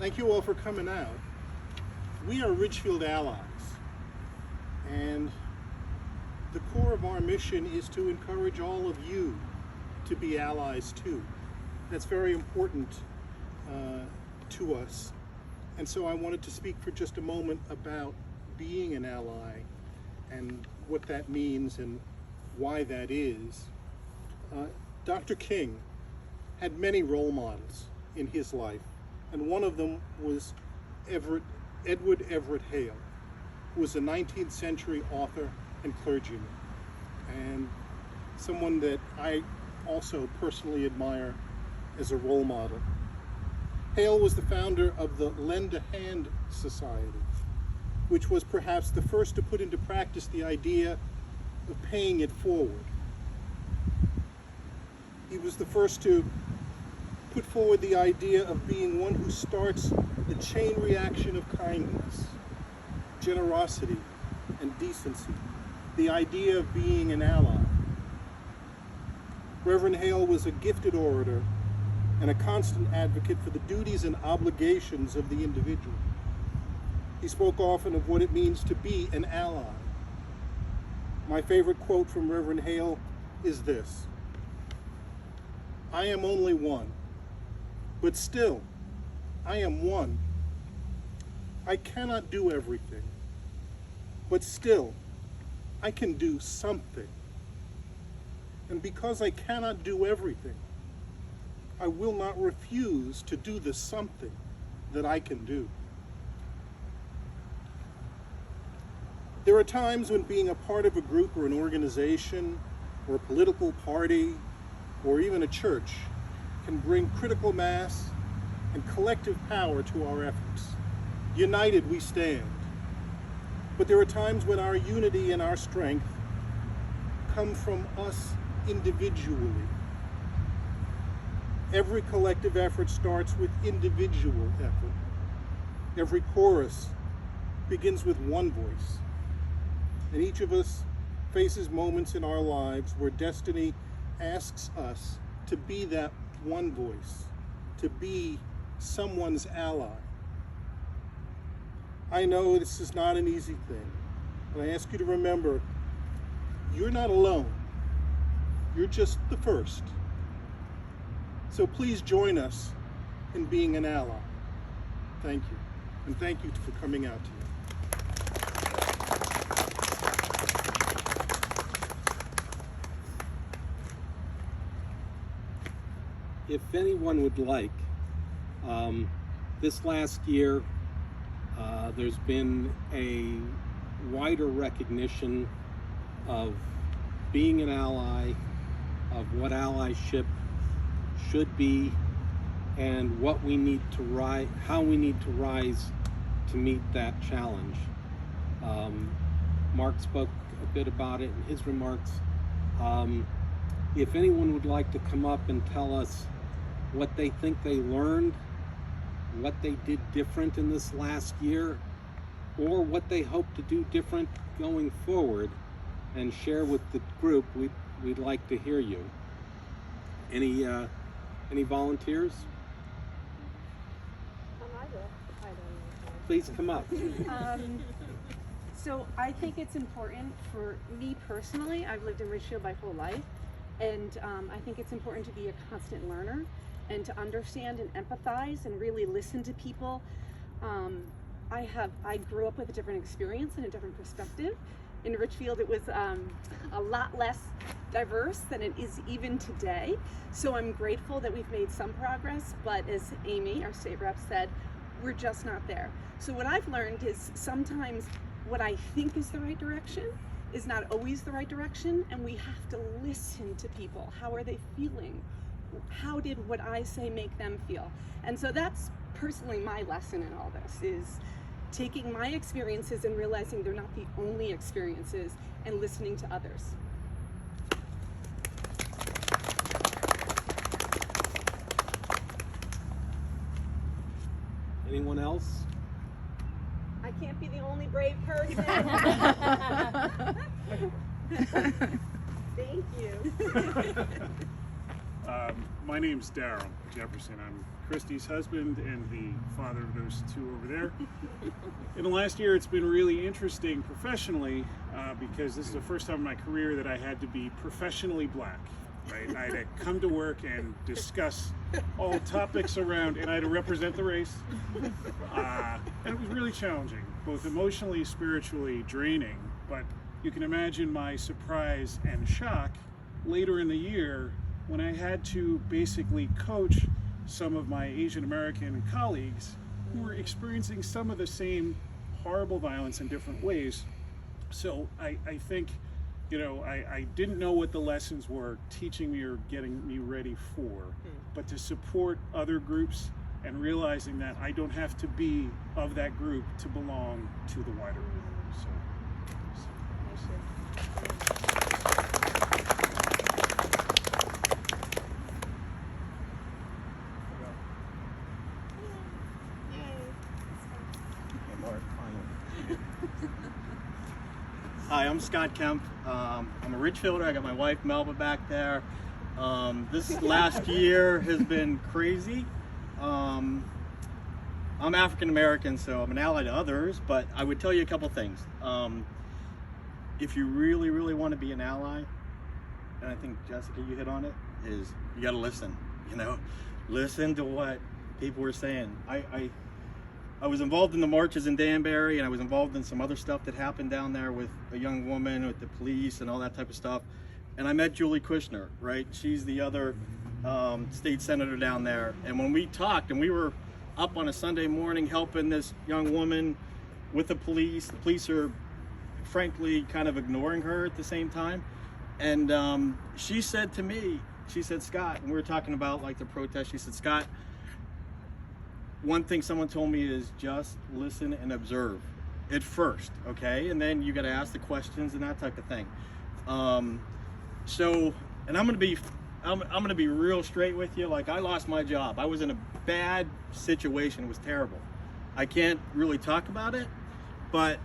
Thank you all for coming out. We are Ridgefield Allies, and the core of our mission is to encourage all of you to be allies too. That's very important to us. And so I wanted to speak for just a moment about being an ally and what that means and why that is. Dr. King had many role models in his life, and one of them was Edward Everett Hale, who was a 19th century author and clergyman, and someone that I also personally admire as a role model. Hale was the founder of the Lend a Hand Society, which was perhaps the first to put into practice the idea of paying it forward. He was the first to put forward the idea of being one who starts the chain reaction of kindness, generosity, and decency, the idea of being an ally. Reverend Hale was a gifted orator and a constant advocate for the duties and obligations of the individual. He spoke often of what it means to be an ally. My favorite quote from Reverend Hale is this: "I am only one, but still, I am one. I cannot do everything, but still, I can do something. And because I cannot do everything, I will not refuse to do the something that I can do." There are times when being a part of a group or an organization or a political party or even a church can bring critical mass and collective power to our efforts. United we stand. But there are times when our unity and our strength come from us individually. Every collective effort starts with individual effort. Every chorus begins with one voice. And each of us faces moments in our lives where destiny asks us to be that one voice, to be someone's ally. I know this is not an easy thing, but I ask you to remember, you're not alone. You're just the first. So please join us in being an ally. Thank you. And thank you for coming out today. If anyone would like, this last year there's been a wider recognition of being an ally, of what allyship should be, and what we need to how we need to rise to meet that challenge. Mark spoke a bit about it in his remarks. If anyone would like to come up and tell us what they think they learned, what they did different in this last year, or what they hope to do different going forward, and share with the group, we'd like to hear you. Any volunteers? Please come up. So I think it's important for me personally. I've lived in Ridgefield my whole life, and I think it's important to be a constant learner and to understand and empathize and really listen to people. I grew up with a different experience and a different perspective. In Ridgefield, it was a lot less diverse than it is even today. So I'm grateful that we've made some progress, but as Amy, our state rep, said, we're just not there. So what I've learned is sometimes what I think is the right direction is not always the right direction, and we have to listen to people. How are they feeling? How did what I say make them feel? And so that's personally my lesson in all this, is taking my experiences and realizing they're not the only experiences, and listening to others. Anyone else? I can't be the only brave person. Thank you. My name's Daryl Jefferson. I'm Christy's husband and the father of those two over there. In the last year, it's been really interesting professionally because this is the first time in my career that I had to be professionally black. Right? I had to come to work and discuss all topics around, and I had to represent the race. And it was really challenging, both emotionally, spiritually, draining. But you can imagine my surprise and shock later in the year when I had to basically coach some of my Asian American colleagues who were experiencing some of the same horrible violence in different ways. So I think, you know, I didn't know what the lessons were teaching me or getting me ready for, but to support other groups and realizing that I don't have to be of that group to belong to the wider group. So. Hi, I'm Scott Kemp. I'm a Ridgefielder. I got my wife Melba back there. This last year has been crazy. I'm African American, so I'm an ally to others, but I would tell you a couple things. If you really, really want to be an ally, and I think Jessica, you hit on it, is you got to listen. You know, listen to what people were saying. I was involved in the marches in Danbury, and I was involved in some other stuff that happened down there with a young woman, with the police and all that type of stuff. And I met Julie Kushner, right? She's the other state senator down there. And when we talked, and we were up on a Sunday morning helping this young woman with the police are frankly kind of ignoring her at the same time. And she said to me, she said, Scott, and we were talking about like the protest, she said, Scott, one thing someone told me is just listen and observe at first, okay? And then you got to ask the questions and that type of thing. So, and I'm gonna be real straight with you. Like, I lost my job. I was in a bad situation. It was terrible. I can't really talk about it, but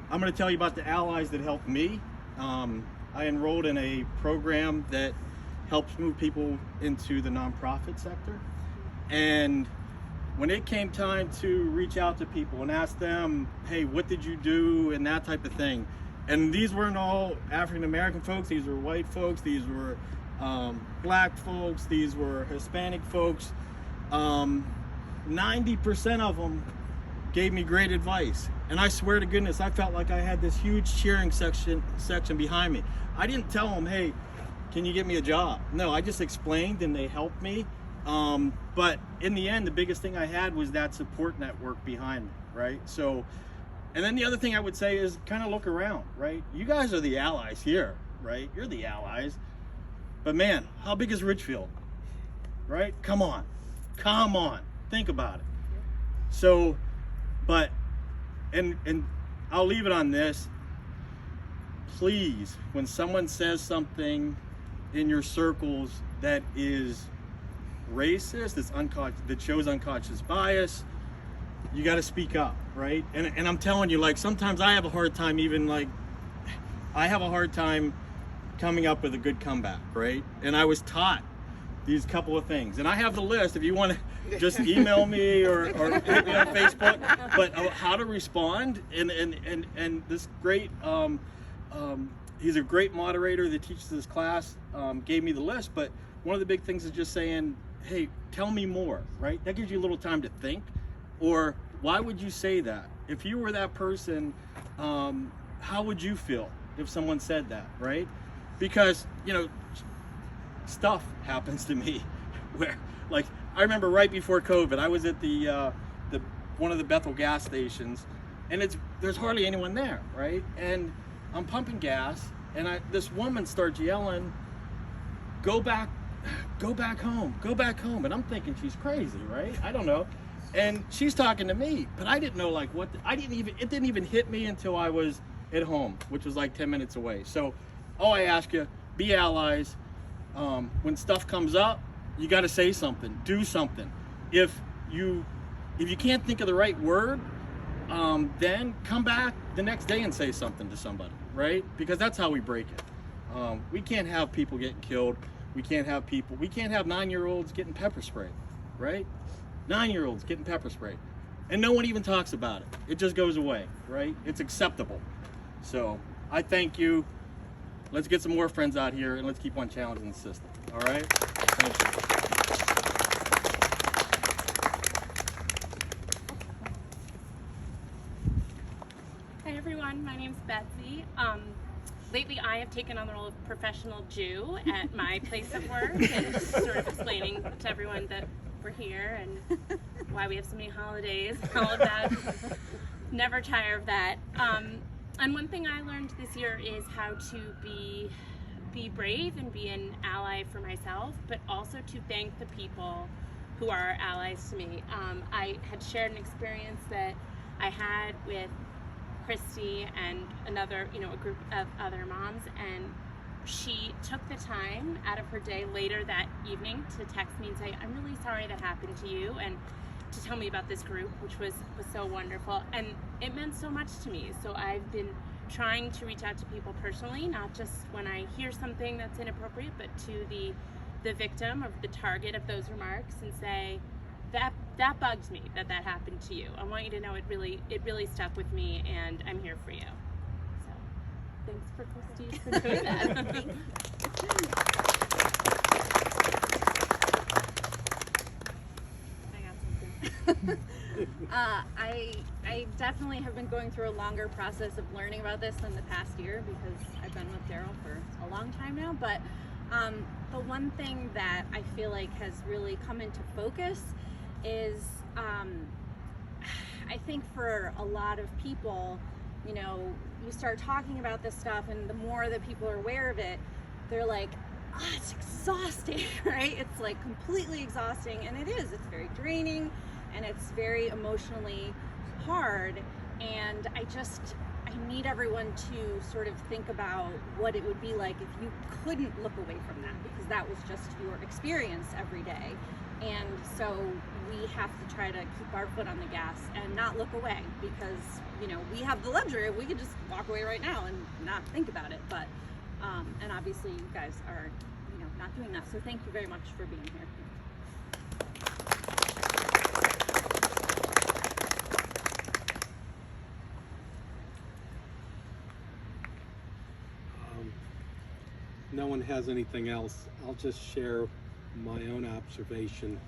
I'm gonna tell you about the allies that helped me. I enrolled in a program that helps move people into the nonprofit sector, and when it came time to reach out to people and ask them, hey, what did you do, and that type of thing. And these weren't all African American folks, these were white folks, these were black folks, these were Hispanic folks. 90% of them gave me great advice. And I swear to goodness, I felt like I had this huge cheering section behind me. I didn't tell them, hey, can you get me a job? No, I just explained and they helped me. But in the end, the biggest thing I had was that support network behind me, right? So, and then the other thing I would say is kind of look around, right? You guys are the allies here, right? You're the allies. But man, how big is Ridgefield, right? Come on, think about it. So, but, and I'll leave it on this. Please, when someone says something in your circles that is racist, that shows unconscious bias, you got to speak up, right? And I'm telling you, like, sometimes I have a hard time coming up with a good comeback, right? And I was taught these couple of things, and I have the list if you want to just email me or hit me on Facebook, but how to respond. And this great he's a great moderator that teaches this class, gave me the list, but one of the big things is just saying, hey, tell me more, right? That gives you a little time to think. Or why would you say that? If you were that person, how would you feel if someone said that, right? Because, you know, stuff happens to me where, like, I remember right before COVID, I was at the one of the Bethel gas stations, and there's hardly anyone there, right? And I'm pumping gas, and this woman starts yelling, go back home, and I'm thinking she's crazy, right? I don't know. And she's talking to me, but I didn't know, like, it didn't even hit me until I was at home, which was like 10 minutes away. So, I ask you, be allies. When stuff comes up, you got to say something, do something. If you can't think of the right word, then come back the next day and say something to somebody, right? Because that's how we break it. We can't have people getting killed. We can't have 9-year-olds getting pepper sprayed, right? 9-year-olds getting pepper sprayed. And no one even talks about it. It just goes away, right? It's acceptable. So I thank you. Let's get some more friends out here and let's keep on challenging the system, all right? Thank you. Hi everyone, my name's Betsy. Lately I have taken on the role of professional Jew at my place of work and just sort of explaining to everyone that we're here and why we have so many holidays, all of that. Never tire of that. And one thing I learned this year is how to be brave and be an ally for myself, but also to thank the people who are allies to me. I had shared an experience that I had with Christy and another, a group of other moms, and she took the time out of her day later that evening to text me and say, I'm really sorry that happened to you, and to tell me about this group, which was so wonderful, and it meant so much to me. So I've been trying to reach out to people personally, not just when I hear something that's inappropriate, but to the victim or the target of those remarks, and say, that bugged me that happened to you. I want you to know it really stuck with me, and I'm here for you. So thanks for Christy for doing that. I definitely have been going through a longer process of learning about this than the past year, because I've been with Daryl for a long time now. But the one thing that I feel like has really come into focus is I think for a lot of people, you start talking about this stuff, and the more that people are aware of it, they're like, oh, it's exhausting, right? It's like completely exhausting, and it is. It's very draining, and it's very emotionally hard. And I need everyone to sort of think about what it would be like if you couldn't look away from that, because that was just your experience every day. And so we have to try to keep our foot on the gas and not look away, because we have the luxury, we could just walk away right now and not think about it. But and obviously you guys are not doing that, so thank you very much for being here. No one has anything else. I'll just share my own observation.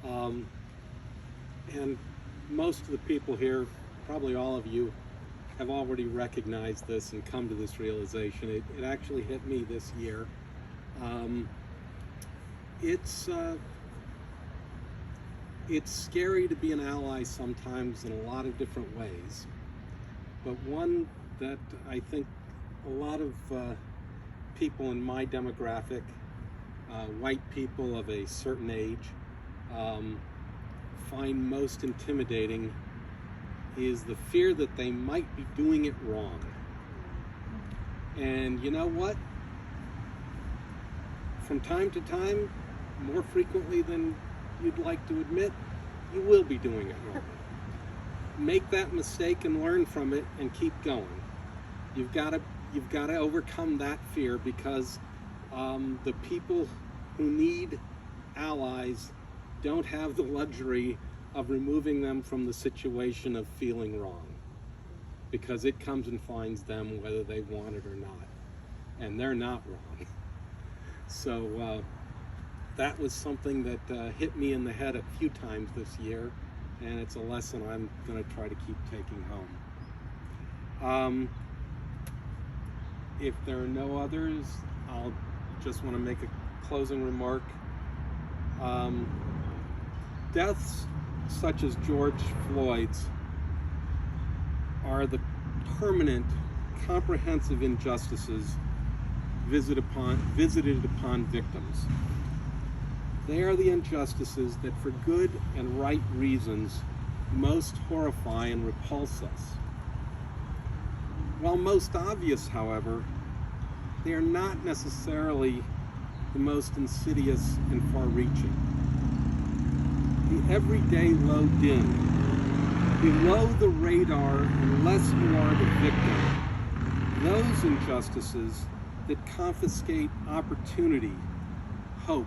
And most of the people here, probably all of you, have already recognized this and come to this realization. It actually hit me this year. It's scary to be an ally sometimes in a lot of different ways, but one that I think a lot of people in my demographic, white people of a certain age, find most intimidating is the fear that they might be doing it wrong. And you know what? From time to time, more frequently than you'd like to admit, you will be doing it wrong. Make that mistake and learn from it and keep going. You've got to overcome that fear, because the people who need allies don't have the luxury of removing them from the situation of feeling wrong, because it comes and finds them whether they want it or not, and they're not wrong. So that was something that hit me in the head a few times this year, and it's a lesson I'm going to try to keep taking home. If there are no others, I'll just want to make a closing remark. Deaths such as George Floyd's are the permanent, comprehensive injustices visited upon victims. They are the injustices that, for good and right reasons, most horrify and repulse us. While most obvious, however, they are not necessarily the most insidious and far-reaching. The everyday low dim, below the radar unless you are the victim, those injustices that confiscate opportunity, hope.